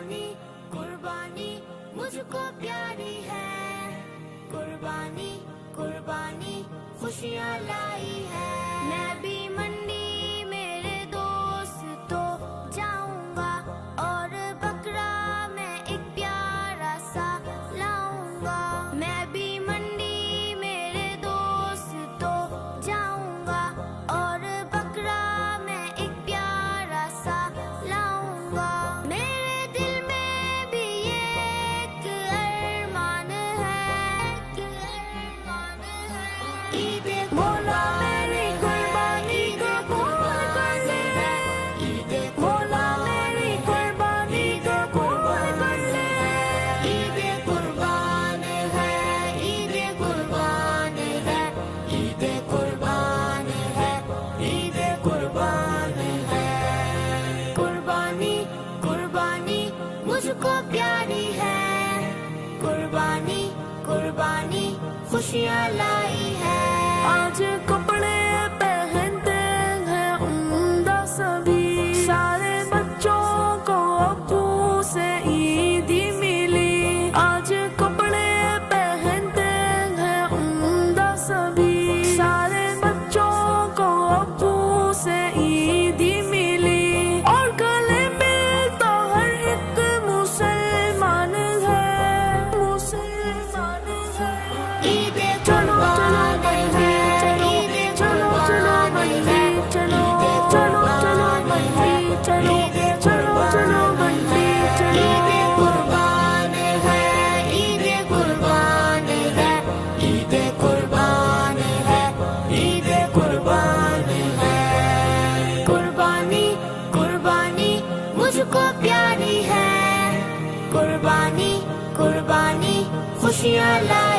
قربانی قربانی مجھ کو پیاری ہے، قربانی قربانی خوشیاں لائی ہے۔ میں بھی منڈی میرے دوست تو جاؤں گا، اور بکرا میں ایک پیارا سا لاؤں گا۔ میں بھی منڈی میرے دوست تو جاؤں گا، اور بکرا میں ایک پیارا سا لاؤں گا۔ میرے دل میں بھی ایک ارمان ہے، عید مولا میری قربانی قبول کر لے، عید مولا میری قربانی قبول کر لے۔ عید قربان ہے، عید قربان ہے، عید قربان ہے، عید قربان ہے۔ قربانی قربانی مجھ کو پیاری ہے، قربانی قربانی خوشیاں لائی ہے۔ آج کپڑے پہنتے ہیں عمدہ سبھی، سارے بچوں کو ابو سے عیدی ملی۔ آج کپڑے پہنتے ہیں عمدہ سبھی، سارے بچوں کو ابو سے عیدی ملی۔ اور گلے ملتا ہر ایک مسلمان ہے، مسلمان ہے۔ عید چلو چلو قربان ہے، عید چلو چلو بھائی، چلو چلو چلو بھائی، چلو چلو چلو بھائی، چلو۔ عید قربان ہے، عید قربان ہے، عید قربان ہے، عید قربان ہے۔ قربانی قربانی مجھ کو پیاری ہے، قربانی قربانی خوشیاں لائی